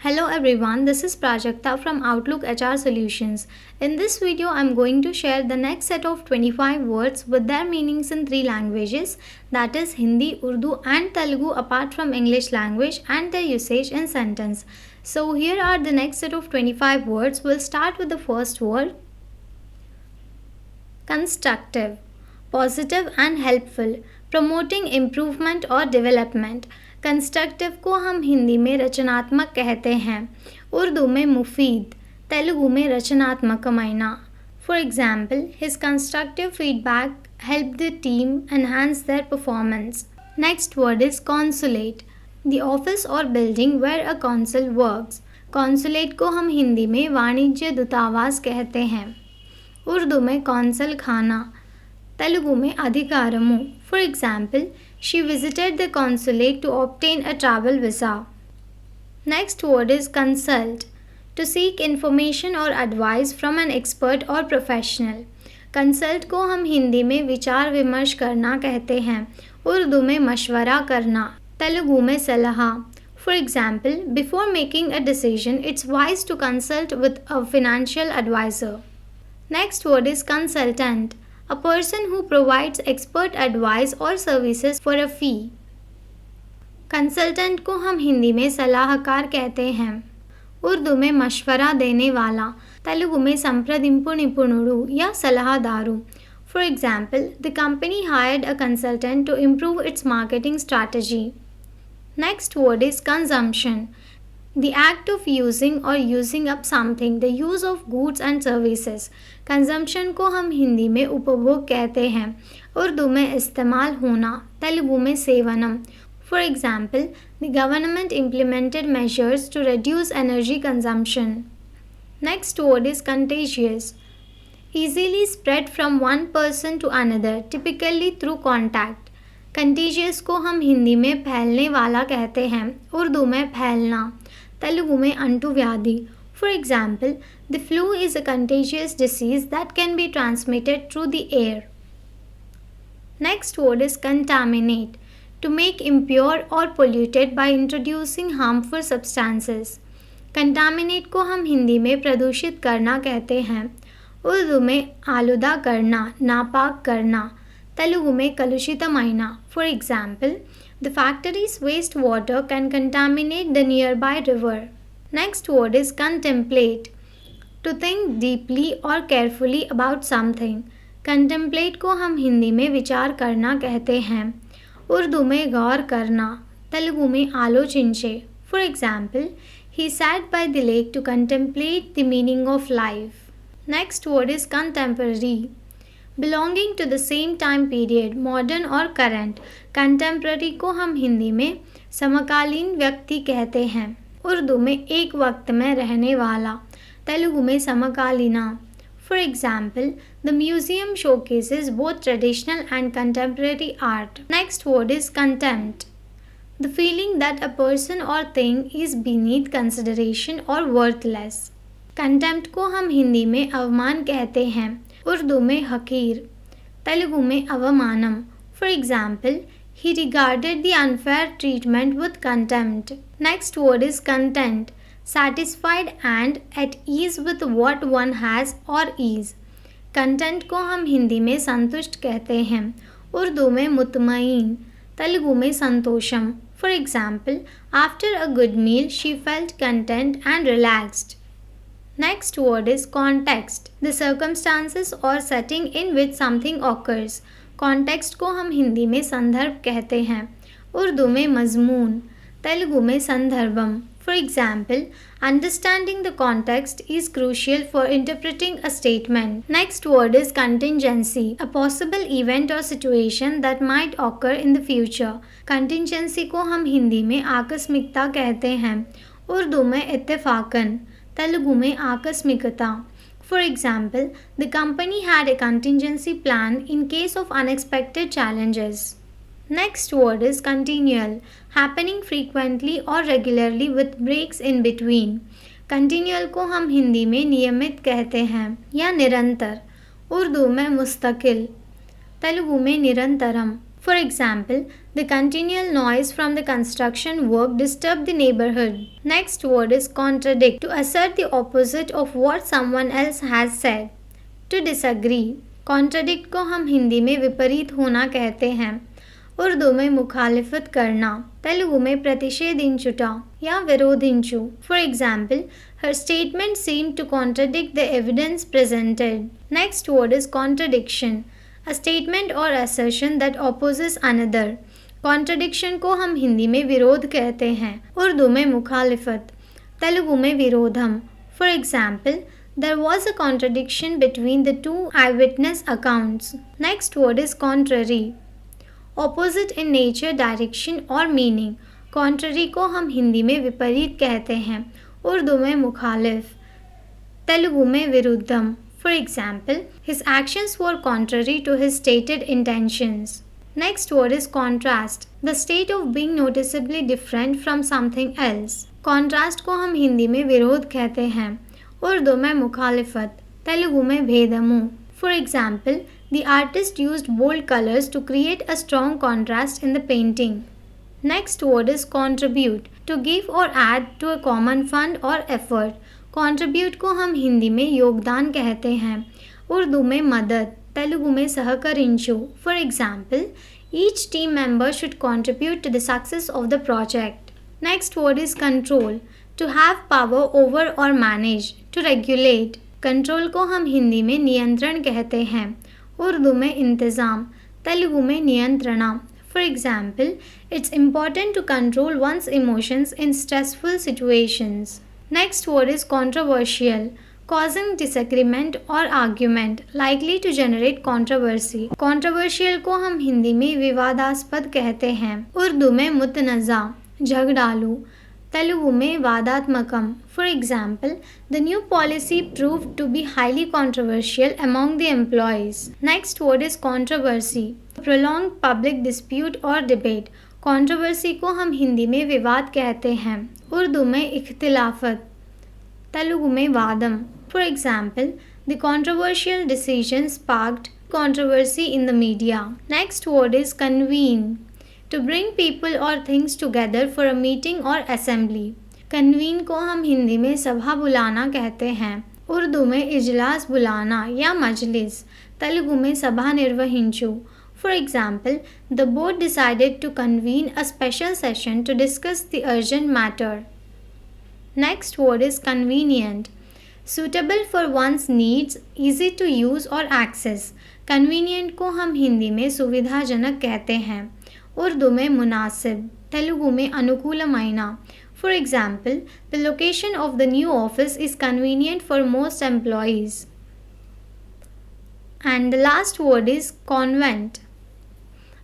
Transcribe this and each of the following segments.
Hello everyone, this is Prajakta from Outlook HR Solutions. In this video, I'm going to share the next set of 25 words with their meanings in three languages, that is Hindi, Urdu and Telugu apart from English language and their usage in sentence. So here are the next set of 25 words. We'll start with the first word, constructive, positive and helpful, promoting improvement or development. Constructive को हम हिंदी में रचनात्मक कहते हैं, उर्दू में मुफीद, तेलुगु में रचनात्मकమైన. For example, his constructive feedback helped the team enhance their performance. Next word is consulate, the office or building where a consul works. consulate को हम हिंदी में वाणिज्य दूतावास कहते हैं, उर्दू में कौंसल खाना, तेलुगु में अधिकारमु. For example, she visited the consulate to obtain a travel visa. Next word is consult, to seek information or advice from an expert or professional. Consult को हम हिंदी में विचार विमर्श करना कहते हैं, उर्दू में मशवरा करना, तेलुगु में सलाह. For example, before making a decision, it's wise to consult with a financial advisor. Next word is consultant, a person who provides expert advice or services for a fee. Consultant को हम हिंदी में सलाहकार कहते हैं, उर्दू में मशवरा देने वाला, तेलुगु में संप्रदिंपु निपुणुडु या सलाहदारू. For example, the company hired a consultant to improve its marketing strategy. Next word is consumption, the act of using or using up something, the use of goods and services. Consumption को हम हिंदी में उपभोग कहते हैं, उर्दू में इस्तेमाल होना, तेलुगु में सेवनम. For example, the government implemented measures to reduce energy consumption. Next word is contagious, easily spread from one person to another, typically through contact. Contiguous को हम हिंदी में फैलने वाला कहते हैं, उर्दू में फैलना, तेलुगु में अंटुव्याधि. For example, the flu is a contagious disease that can be transmitted through the air. Next word is contaminate, to make impure or polluted by introducing harmful substances. Contaminate को हम हिंदी में प्रदूषित करना कहते हैं, उर्दू में आलूदा करना, नापाक करना, तेलुगु में कलुषितమైన. For example, the factory's wastewater can contaminate the nearby river. Next word is contemplate, to think deeply or carefully about something. Contemplate को हम हिंदी में विचार करना कहते हैं, उर्दू में गौर करना, तेलुगु में आलोचिंचे. For example, he sat by the lake to contemplate the meaning of life. Next word is contemporary, belonging to the same time period, modern और current. कंटेम्प्ररी को हम हिंदी में समकालीन व्यक्ति कहते हैं, उर्दू में एक वक्त में रहने वाला, तेलुगु में समकालीना. For example, the museum showcases both traditional and contemporary art. Next word is contempt, the feeling that a person or thing is beneath consideration or worthless. Contempt को हम हिंदी में अवमान कहते हैं, उर्दू में हकीर, तेलुगु में अवमानम. For example, he regarded the unfair treatment with contempt. Next word is content, satisfied and at ease with what one has or is. Content को हम हिंदी में संतुष्ट कहते हैं, उर्दू में मुतमईन, तेलुगु में संतोषम. For example, after a good meal she felt content and relaxed. Next word is context, the circumstances or setting in which something occurs. Context को हम हिंदी में संदर्भ कहते हैं, उर्दू में मजमून, तेलुगु में संदर्भम. For example, understanding the context is crucial for interpreting a statement. Next word is contingency, a possible event or situation that might occur in the future. Contingency को हम हिंदी में आकस्मिकता कहते हैं, उर्दू में इत्तेफाकन, तेलुगु में आकस्मिकता. For example, the company had a contingency plan in case of unexpected challenges. Next word is continual, happening frequently or regularly with breaks in between. Continual को हम हिंदी में नियमित कहते हैं या निरंतर, उर्दू में मुस्तकिल, तेलुगु में निरंतरम. For example, The continual noise from the construction work disturbed the neighborhood. Next word is contradict. To assert the opposite of what someone else has said. To disagree. Contradict को हम हिंदी में विपरीत होना कहते हैं. उर्दू में मुखालिफत करना. तेलुगु में प्रतिषेधिंचुटा या विरोधिंचु. For example, her statement seemed to contradict the evidence presented. Next word is contradiction. A statement or assertion that opposes another. Contradiction को हम हिंदी में विरोध कहते हैं. उर्दू में मुखालिफत. तेलुगु में विरोधम. For example, there was a contradiction between the two eyewitness accounts. Next word is contrary. Opposite in nature, direction और मीनिंग. कॉन्ट्ररी को हम हिंदी में विपरीत कहते हैं. उर्दू में मुखालिफ. तेलुगु में विरुद्धम. For example, his actions were contrary to his stated intentions. Next word is contrast. The state of being noticeably different from something else. Contrast को हम हिंदी में विरोध कहते हैं. उर्दू में मुखालिफत. तेलुगु में भेदमु. For example, the artist used bold colors to create a strong contrast in the painting. Next word is contribute. To give or add to a common fund or effort. Contribute को हम हिंदी में योगदान कहते हैं. उर्दू में मदद. तेलुगु में सहकरिंचु. For example, each team member should contribute to the success of the project. Next word is control. To have power over or manage. To regulate. Control को हम हिंदी में नियंत्रण कहते हैं. उर्दू में इंतज़ाम. तेलुगु में नियंत्रणा. For example, it's important to control one's emotions in stressful situations. Next word is controversial. Causing disagreement or argument, likely to generate controversy. Controversial को हम हिंदी में विवादास्पद कहते हैं. उर्दू में मुतनज़ा, झगड़ालू. तेलुगु में वादात्मकम. For example, the new policy proved to be highly controversial among the employees. Next word is controversy. Prolonged public dispute or debate. Controversy को हम हिंदी में विवाद कहते हैं. उर्दू में इख्तिलाफत. तेलुगु में वादम. For example, the controversial decision sparked controversy in the media. Next word is convene. To bring people or things together for a meeting or assembly. Convene को हम हिंदी में सभा बुलाना कहते हैं. उर्दू में इजलास बुलाना या मजलिस. तेलुगु में सभा निर्वहिंचु. For example, the board decided to convene a special session to discuss the urgent matter. Next word is convenient. Suitable for one's needs, easy to use or access. Convenient को हम हिंदी में सुविधाजनक कहते हैं. उर्दू में मुनासिब. तेलुगु में अनुकूलమైన. For example, the location of the new office is convenient for most employees. And the last word is convent.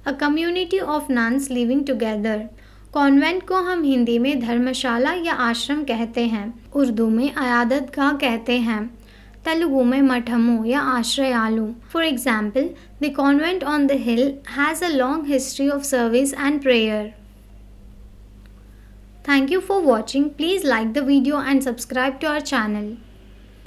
A community of nuns living together. Convent को हम हिंदी में धर्मशाला या आश्रम कहते हैं. उर्दू में अयादत गाह कहते हैं. तेलुगु में मठमु या आश्रयालु. For example, the convent on the hill has a long history of service and prayer. Thank you for watching. Please like the video and subscribe to our channel.